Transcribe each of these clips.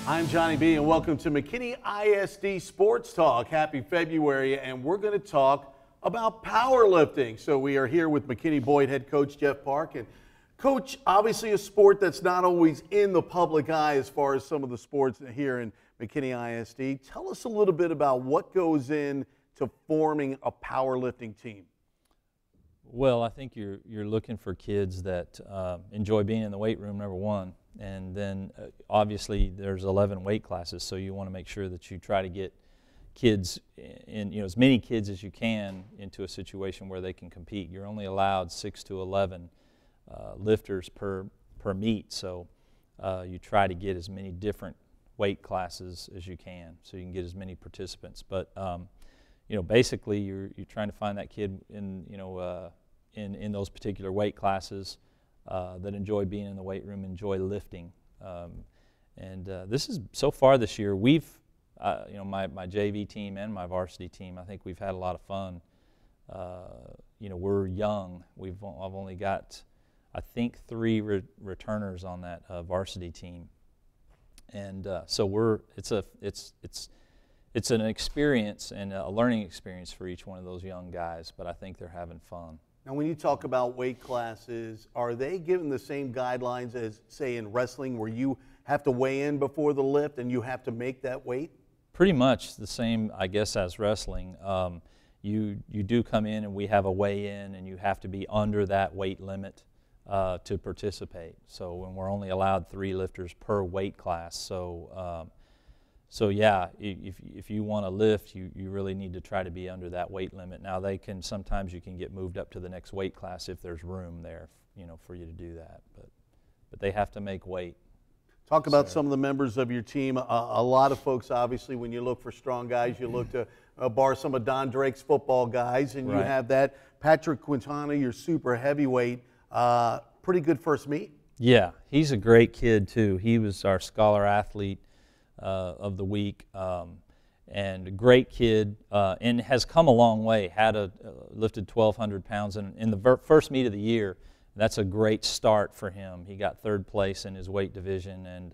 I'm Johnny B, and welcome to McKinney ISD Sports Talk. Happy February, and we're going to talk about powerlifting. So we are here with McKinney Boyd head coach Jeff Parker. And Coach, obviously a sport that's not always in the public eye as far as some of the sports here in McKinney ISD. Tell us a little bit about what goes into forming a powerlifting team. Well, I think you're looking for kids that enjoy being in the weight room, number one. And then obviously there's 11 weight classes, so you want to make sure that you try to get kids in, as many kids as you can into a situation where they can compete. You're only allowed 6 to 11 lifters per meet, so you try to get as many different weight classes as you can, so you can get as many participants. But basically you're trying to find that kid in in those particular weight classes that enjoy being in the weight room, enjoy lifting. This is, so far this year, we've, my JV team and my varsity team, I think we've had a lot of fun. We're young. I've only got, I think, 3 returners on that varsity team. And so it's an experience and a learning experience for each one of those young guys, but I think they're having fun. Now, when you talk about weight classes, are they given the same guidelines as, say, in wrestling, where you have to weigh in before the lift and you have to make that weight? Pretty much the same, I guess, as wrestling. You do come in and we have a weigh-in, and you have to be under that weight limit to participate. So when we're only allowed 3 lifters per weight class, so yeah, if you want to lift, you really need to try to be under that weight limit. Now sometimes you can get moved up to the next weight class if there's room there, for you to do that. But they have to make weight. Talk about some of the members of your team. A lot of folks, obviously, when you look for strong guys, you look to bar some of Don Drake's football guys, and you have that. Patrick Quintana, your super heavyweight, pretty good first meet. Yeah, he's a great kid too. He was our scholar athlete of the week, and a great kid, and has come a long way. Lifted 1,200 pounds in the first meet of the year. That's a great start for him. He got 3rd place in his weight division, and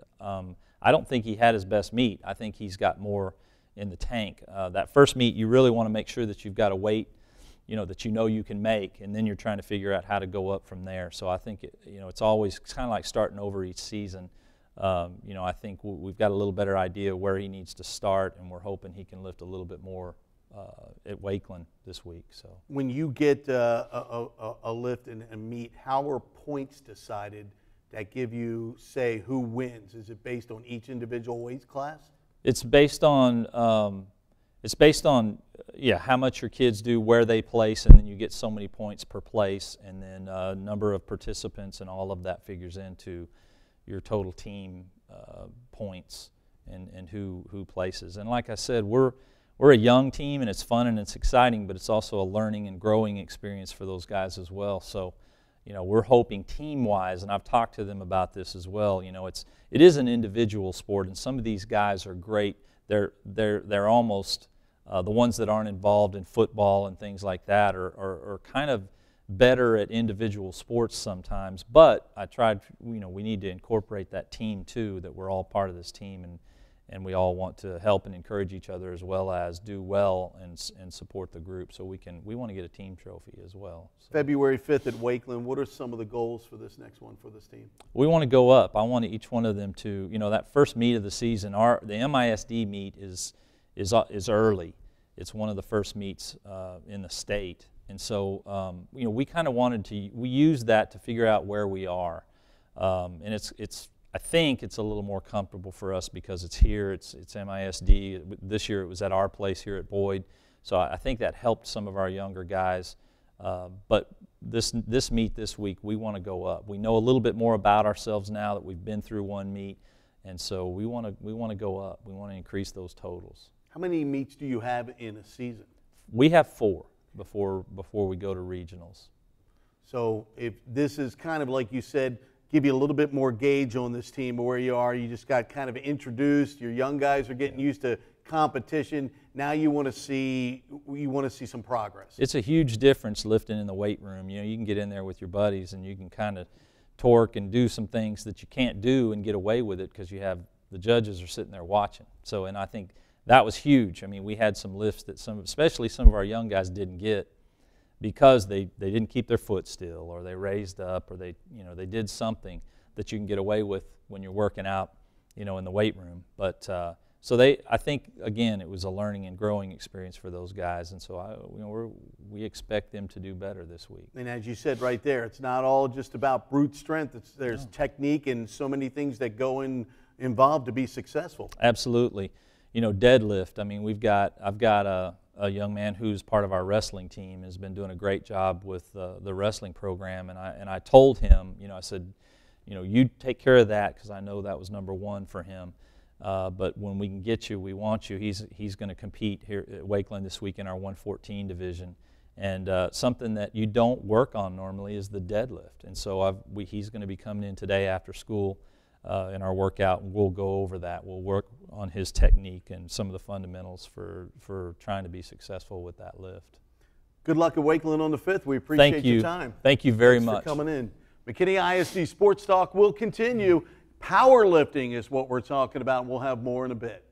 I don't think he had his best meet. I think he's got more in the tank. That first meet, you really want to make sure that you've got a weight, that you can make, and then you're trying to figure out how to go up from there. So I think it's always kind of like starting over each season. I think we've got a little better idea where he needs to start, and we're hoping he can lift a little bit more at Wakeland this week. So when you get a lift and a meet, how are points decided that give you, say, who wins? Is it based on each individual weight class? It's based on how much your kids do, where they place, and then you get so many points per place, and then number of participants, and all of that figures into your total team points and who places. And like I said, we're a young team, and it's fun and it's exciting, but it's also a learning and growing experience for those guys as well. So, we're hoping team-wise, and I've talked to them about this as well. It is an individual sport, and some of these guys are great. They're almost the ones that aren't involved in football and things like that are kind of better at individual sports sometimes, but I tried, we need to incorporate that team too, that we're all part of this team, and we all want to help and encourage each other, as well as do well and support the group, so we want to get a team trophy as well. So. February 5th at Wakeland, what are some of the goals for this next one for this team? We want to go up. I want each one of them to, that first meet of the season, the MISD meet is early. It's one of the first meets in the state. And so, we kind of we used that to figure out where we are. And I think it's a little more comfortable for us because it's here, it's MISD. This year it was at our place here at Boyd. So I think that helped some of our younger guys. But this meet this week, we want to go up. We know a little bit more about ourselves now that we've been through one meet. And so we want to go up. We want to increase those totals. How many meets do you have in a season? We have 4. Before we go to regionals. So if this is kind of like you said, give you a little bit more gauge on this team where you are. You just got kind of introduced. Your young guys are getting used to competition. Now you want to see some progress. It's a huge difference lifting in the weight room. You can get in there with your buddies and you can kind of torque and do some things that you can't do and get away with it because you have the judges are sitting there watching. So, and I think that was huge. I mean, we had some lifts that especially some of our young guys didn't get because they didn't keep their foot still, or they raised up, or they did something that you can get away with when you're working out, in the weight room. But so I think again, it was a learning and growing experience for those guys, and so we expect them to do better this week. And as you said right there, it's not all just about brute strength. There's technique and so many things that go involved to be successful. Absolutely. Deadlift. I mean, I've got a young man who's part of our wrestling team, has been doing a great job with the wrestling program, and I told him, I said, you take care of that, because I know that was number one for him. But when we can get you, we want you. He's going to compete here at Wakeland this week in our 114 division, and something that you don't work on normally is the deadlift. And so he's going to be coming in today after school in our workout, and we'll go over that. We'll work on his technique and some of the fundamentals for trying to be successful with that lift. Good luck at Wakeland on the 5th. We appreciate your time. Thank you very Thanks much for coming in. McKinney ISD Sports Talk will continue. Powerlifting is what we're talking about, and we'll have more in a bit.